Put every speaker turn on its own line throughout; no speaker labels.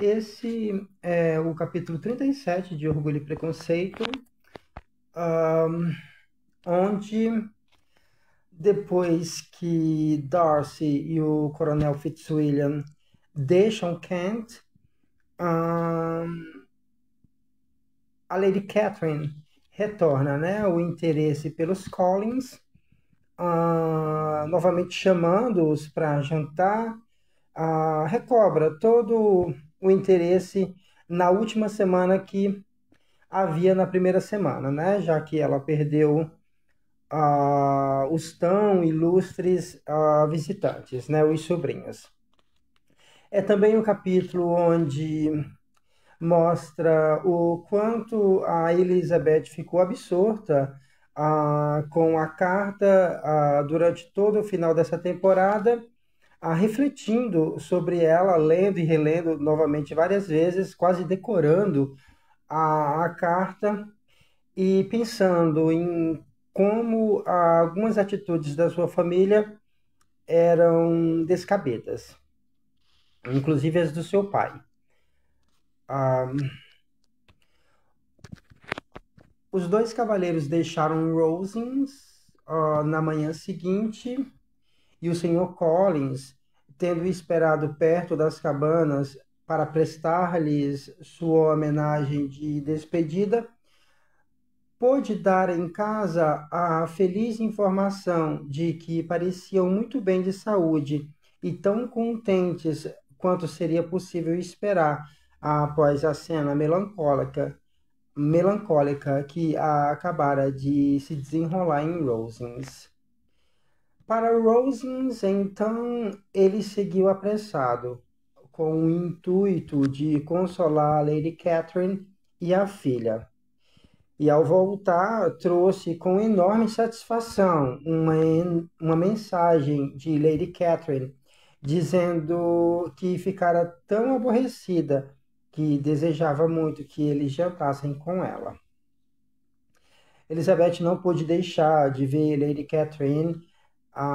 Esse é o capítulo 37 de Orgulho e Preconceito, onde depois que Darcy e o Coronel Fitzwilliam deixam Kent, a Lady Catherine retorna, né, o interesse pelos Collins, novamente chamando-os para jantar, recobra todo o interesse na última semana que havia na primeira semana, né? Já que ela perdeu os tão ilustres visitantes, né? Os sobrinhos. É também um capítulo onde mostra o quanto a Elizabeth ficou absorta com a carta durante todo o final dessa temporada, refletindo sobre ela, lendo e relendo novamente várias vezes, quase decorando a carta e pensando em como algumas atitudes da sua família eram descabidas, inclusive as do seu pai. Os dois cavaleiros deixaram Rosings na manhã seguinte e o Sr. Collins, tendo esperado perto das cabanas para prestar-lhes sua homenagem de despedida, pôde dar em casa a feliz informação de que pareciam muito bem de saúde e tão contentes quanto seria possível esperar após a cena melancólica que acabara de se desenrolar em Rosings. Para Rosings, então, ele seguiu apressado, com o intuito de consolar a Lady Catherine e a filha. E ao voltar, trouxe com enorme satisfação uma mensagem de Lady Catherine, dizendo que ficara tão aborrecida que desejava muito que eles jantassem com ela. Elizabeth não pôde deixar de ver Lady Catherine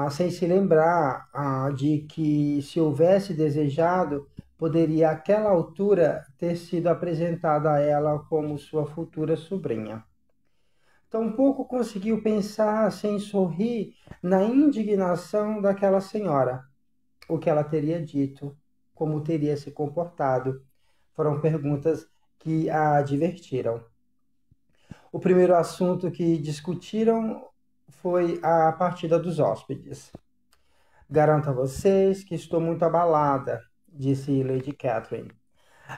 sem se lembrar de que, se houvesse desejado, poderia àquela altura ter sido apresentada a ela como sua futura sobrinha. Tampouco conseguiu pensar sem sorrir na indignação daquela senhora. O que ela teria dito, como teria se comportado, foram perguntas que a divertiram. O primeiro assunto que discutiram foi a partida dos hóspedes. Garanto a vocês que estou muito abalada, disse Lady Catherine.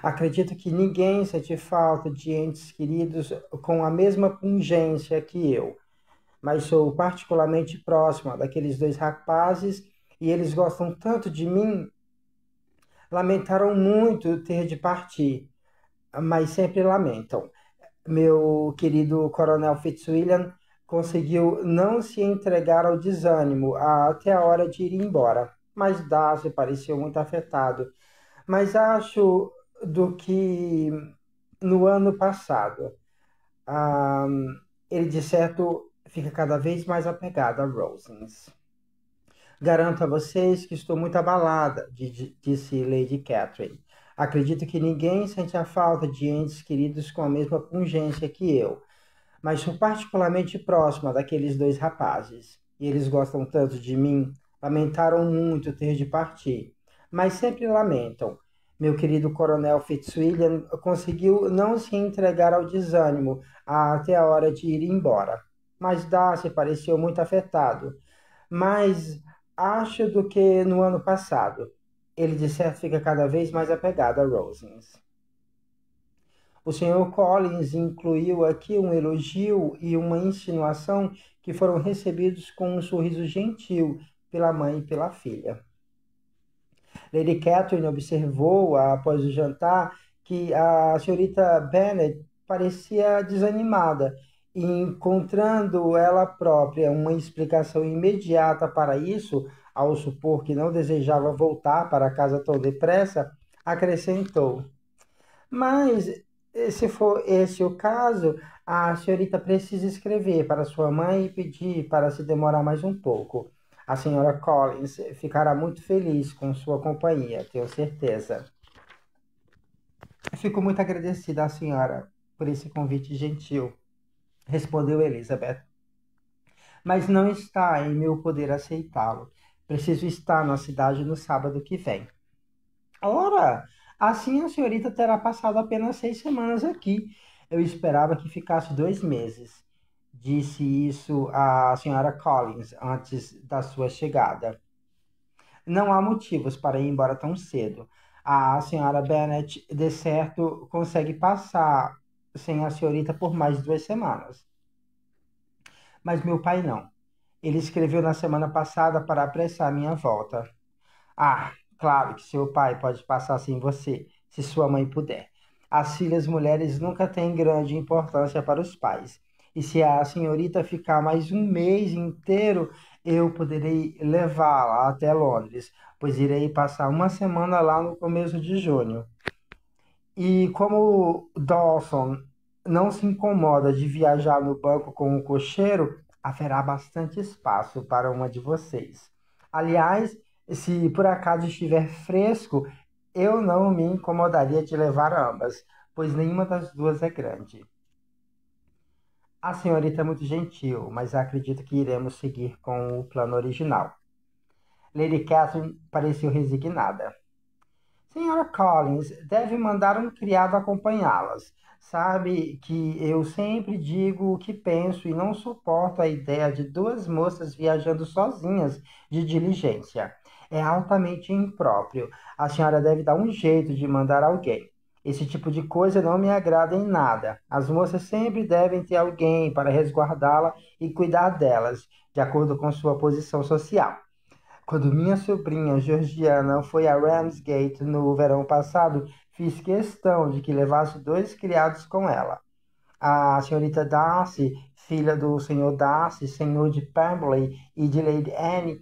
Acredito que ninguém sente falta de entes queridos com a mesma pungência que eu, mas sou particularmente próxima daqueles dois rapazes e eles gostam tanto de mim. Lamentaram muito ter de partir, mas sempre lamentam. Meu querido Coronel Fitzwilliam conseguiu não se entregar ao desânimo até a hora de ir embora, mas Darcy pareceu muito afetado. Mas acho do que no ano passado. Ah, ele, de certo, fica cada vez mais apegado a Rosings. Garanto a vocês que estou muito abalada, disse Lady Catherine. Acredito que ninguém sente a falta de entes queridos com a mesma pungência que eu, mas sou particularmente próxima daqueles dois rapazes, e eles gostam tanto de mim, lamentaram muito ter de partir, mas sempre lamentam. Meu querido Coronel Fitzwilliam conseguiu não se entregar ao desânimo até a hora de ir embora, mas Darcy pareceu muito afetado. Mas acho do que no ano passado. Ele de certo fica cada vez mais apegado a Rosings. O Sr. Collins incluiu aqui um elogio e uma insinuação que foram recebidos com um sorriso gentil pela mãe e pela filha. Lady Catherine observou, após o jantar, que a senhorita Bennet parecia desanimada, e encontrando ela própria uma explicação imediata para isso, ao supor que não desejava voltar para casa tão depressa, acrescentou: Mas, se for esse o caso, a senhorita precisa escrever para sua mãe e pedir para se demorar mais um pouco. A senhora Collins ficará muito feliz com sua companhia, tenho certeza. Fico muito agradecida à senhora por esse convite gentil, respondeu Elizabeth, mas não está em meu poder aceitá-lo. Preciso estar na cidade no sábado que vem. Ora, assim a senhorita terá passado apenas 6 semanas aqui. Eu esperava que ficasse 2 meses. Disse isso à senhora Collins antes da sua chegada. Não há motivos para ir embora tão cedo. A senhora Bennet, de certo, consegue passar sem a senhorita por mais 2 semanas. Mas meu pai não. Ele escreveu na semana passada para apressar minha volta. Ah, claro que seu pai pode passar sem você, se sua mãe puder. As filhas mulheres nunca têm grande importância para os pais. E se a senhorita ficar mais um mês inteiro, eu poderei levá-la até Londres, pois irei passar uma semana lá no começo de junho. E como Dawson não se incomoda de viajar no banco com o cocheiro, haverá bastante espaço para uma de vocês. Aliás, se por acaso estiver fresco, eu não me incomodaria de levar ambas, pois nenhuma das duas é grande. A senhorita é muito gentil, mas acredito que iremos seguir com o plano original. Lady Catherine pareceu resignada. Senhora Collins, deve mandar um criado acompanhá-las. Sabe que eu sempre digo o que penso e não suporto a ideia de duas moças viajando sozinhas de diligência. É altamente impróprio. A senhora deve dar um jeito de mandar alguém. Esse tipo de coisa não me agrada em nada. As moças sempre devem ter alguém para resguardá-la e cuidar delas, de acordo com sua posição social. Quando minha sobrinha Georgiana foi a Ramsgate no verão passado, fiz questão de que levasse 2 criados com ela. A senhorita Darcy, filha do senhor Darcy, senhor de Pemberley e de Lady Anne,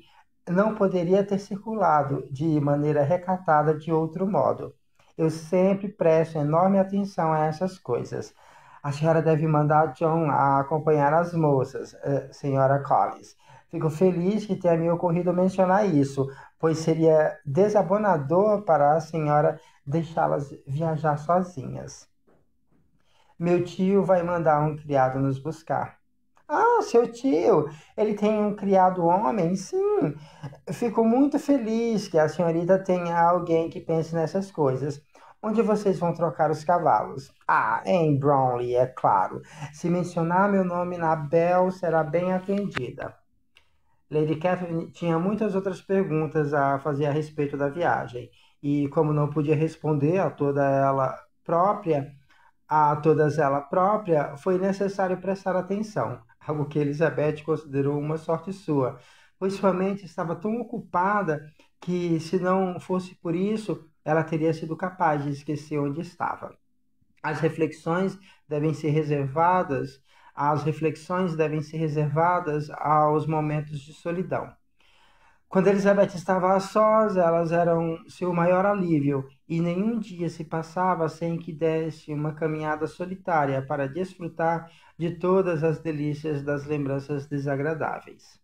não poderia ter circulado de maneira recatada de outro modo. Eu sempre presto enorme atenção a essas coisas. A senhora deve mandar John a acompanhar as moças, senhora Collins. Fico feliz que tenha me ocorrido mencionar isso, pois seria desabonador para a senhora deixá-las viajar sozinhas. Meu tio vai mandar um criado nos buscar. Ah, seu tio, ele tem um criado homem? Sim. Fico muito feliz que a senhorita tenha alguém que pense nessas coisas. Onde vocês vão trocar os cavalos? Ah, em Brownlee, é claro. Se mencionar meu nome na Bell, será bem atendida. Lady Catherine tinha muitas outras perguntas a fazer a respeito da viagem, e como não podia responder a todas ela própria, foi necessário prestar atenção, algo que Elizabeth considerou uma sorte sua, pois sua mente estava tão ocupada que, se não fosse por isso, ela teria sido capaz de esquecer onde estava. As reflexões devem ser reservadas, as reflexões devem ser reservadas aos momentos de solidão. Quando Elizabeth estava a sós, elas eram seu maior alívio, e nenhum dia se passava sem que desse uma caminhada solitária para desfrutar de todas as delícias das lembranças desagradáveis.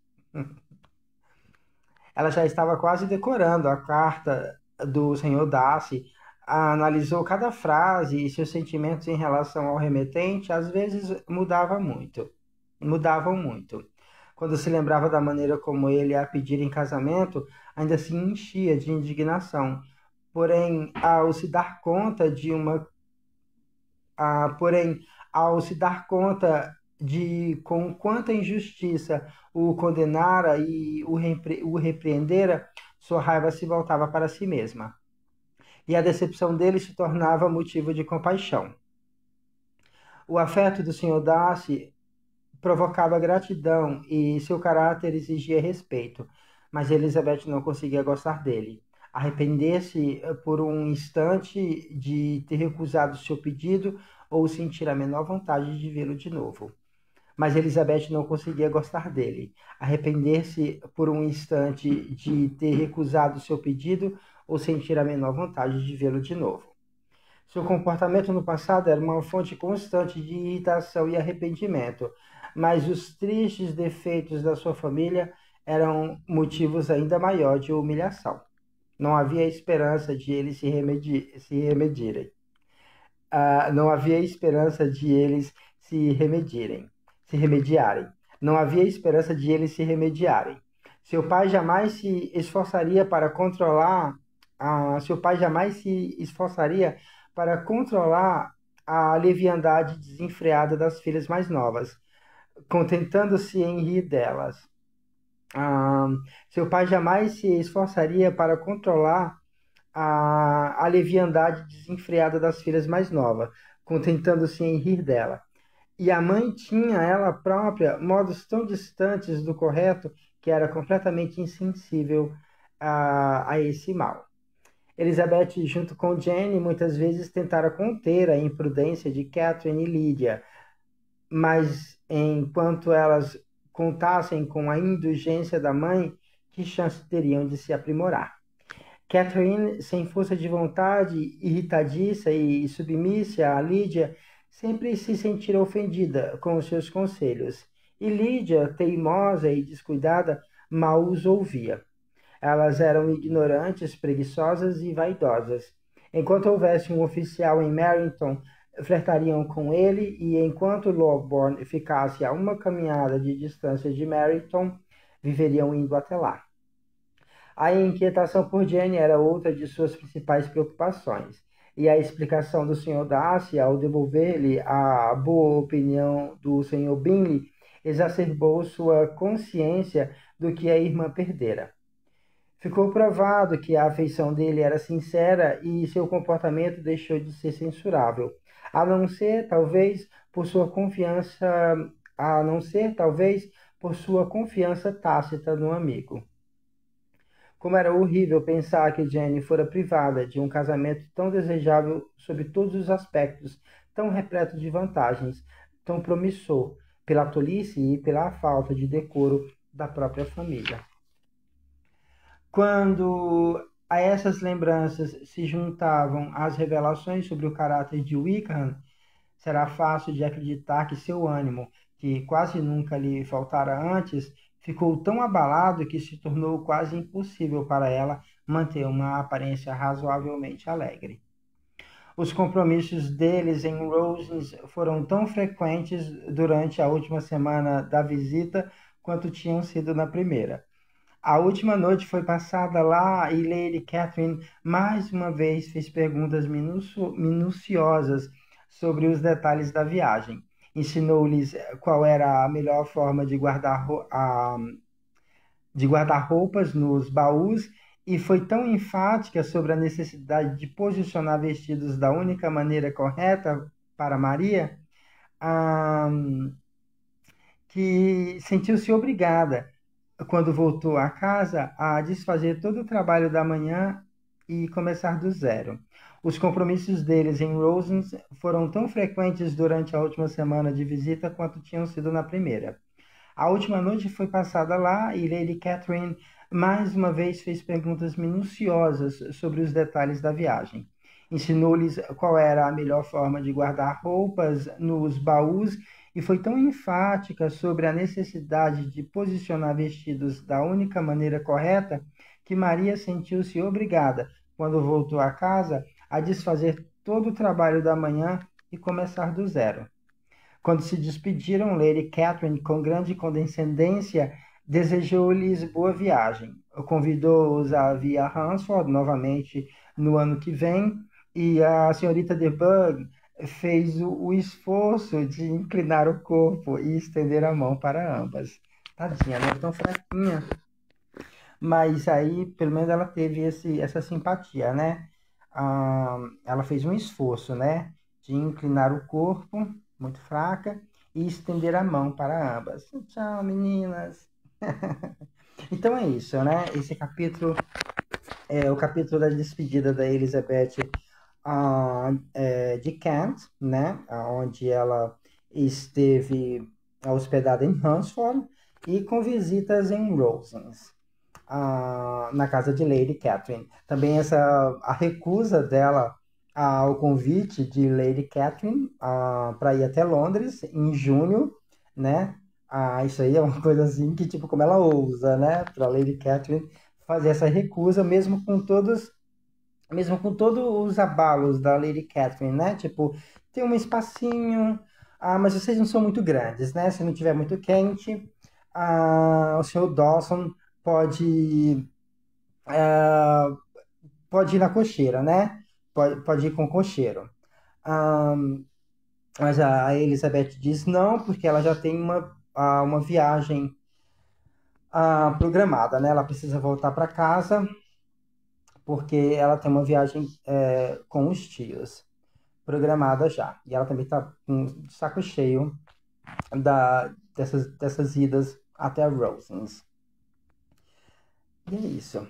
Ela já estava quase decorando a carta do senhor Darcy, analisou cada frase e seus sentimentos em relação ao remetente às vezes mudavam muito. Quando se lembrava da maneira como ele a pedira em casamento, ainda se enchia de indignação. Porém, ao se dar conta de uma, porém, ao se dar conta de com quanta injustiça o condenara e o repreendera, sua raiva se voltava para si mesma, e a decepção dele se tornava motivo de compaixão. O afeto do Sr. Darcy provocava gratidão e seu caráter exigia respeito, mas Elizabeth não conseguia gostar dele. Arrepender-se por um instante de ter recusado seu pedido ou sentir a menor vontade de vê-lo de novo. Mas Elizabeth não conseguia gostar dele. Arrepender-se por um instante de ter recusado seu pedido ou sentir a menor vontade de vê-lo de novo. Seu comportamento no passado era uma fonte constante de irritação e arrependimento, mas os tristes defeitos da sua família eram motivos ainda maior de humilhação. Não havia esperança de eles se remedirem. Não havia esperança de eles se remediarem. Não havia esperança de eles se remediarem. Seu pai jamais se esforçaria para controlar, seu pai jamais se esforçaria para controlar a leviandade desenfreada das filhas mais novas, contentando-se em rir delas. Ah, Seu pai jamais se esforçaria para controlar a leviandade desenfreada das filhas mais novas, contentando-se em rir dela. E a mãe tinha, ela própria, modos tão distantes do correto que era completamente insensível a esse mal. Elizabeth, junto com Jane, muitas vezes tentara conter a imprudência de Catherine e Lydia, mas enquanto elas contassem com a indulgência da mãe, que chance teriam de se aprimorar? Catherine, sem força de vontade, irritadiça e submissa a Lídia, sempre se sentira ofendida com os seus conselhos, e Lídia, teimosa e descuidada, mal os ouvia. Elas eram ignorantes, preguiçosas e vaidosas. Enquanto houvesse um oficial em Meryton, flertariam com ele, e enquanto Longbourn ficasse a uma caminhada de distância de Meryton, viveriam indo até lá. A inquietação por Jane era outra de suas principais preocupações, e a explicação do Sr. Darcy ao devolver-lhe a boa opinião do Sr. Bingley exacerbou sua consciência do que a irmã perdera. Ficou provado que a afeição dele era sincera e seu comportamento deixou de ser censurável, a não ser talvez por sua confiança, a não ser talvez por sua confiança tácita no amigo. Como era horrível pensar que Jane fora privada de um casamento tão desejável sob todos os aspectos, tão repleto de vantagens, tão promissor, pela tolice e pela falta de decoro da própria família. Quando a essas lembranças se juntavam as revelações sobre o caráter de Wickham, será fácil de acreditar que seu ânimo, que quase nunca lhe faltara antes, ficou tão abalado que se tornou quase impossível para ela manter uma aparência razoavelmente alegre. Os compromissos deles em Rosings foram tão frequentes durante a última semana da visita quanto tinham sido na primeira. A última noite foi passada lá e Lady Catherine mais uma vez fez perguntas minuciosas sobre os detalhes da viagem. Ensinou-lhes qual era a melhor forma de guardar roupas nos baús e foi tão enfática sobre a necessidade de posicionar vestidos da única maneira correta para Maria, ah, que sentiu-se obrigada, quando voltou à casa, a desfazer todo o trabalho da manhã e começar do zero. Os compromissos deles em Rosings foram tão frequentes durante a última semana de visita quanto tinham sido na primeira. A última noite foi passada lá e Lady Catherine mais uma vez fez perguntas minuciosas sobre os detalhes da viagem. Ensinou-lhes qual era a melhor forma de guardar roupas nos baús e foi tão enfática sobre a necessidade de posicionar vestidos da única maneira correta que Maria sentiu-se obrigada, quando voltou a casa, a desfazer todo o trabalho da manhã e começar do zero. Quando se despediram, Lady Catherine, com grande condescendência, desejou-lhes boa viagem. Convidou-os a vir a Hunsford novamente no ano que vem, e a senhorita de Bug fez o esforço de inclinar o corpo e estender a mão para ambas. Tadinha, não é tão fraquinha. Mas aí, pelo menos, ela teve essa simpatia, né? Ela fez um esforço, né? De inclinar o corpo, muito fraca, e estender a mão para ambas. Tchau, meninas! Então é isso, né? Esse capítulo é o capítulo da despedida da Elizabeth de Kent, né? Onde ela esteve hospedada em Hunsford e com visitas em Rosings, na casa de Lady Catherine. Também a recusa dela ao convite de Lady Catherine para ir até Londres em junho, né? Isso aí é uma coisa assim que, tipo, como ela ousa, né? Para Lady Catherine fazer essa recusa, mesmo com todos mesmo com todos os abalos da Lady Catherine, né? Tipo, tem um espacinho, mas vocês não são muito grandes, né? Se não tiver muito quente, o senhor Dawson pode, ah, pode ir na cocheira, né? Pode ir com o cocheiro. Ah, mas a Elizabeth diz não, porque ela já tem uma viagem programada, né? Ela precisa voltar para casa, porque ela tem uma viagem com os tios programada já. E ela também está com o saco cheio dessas idas até a Rosings. E é isso.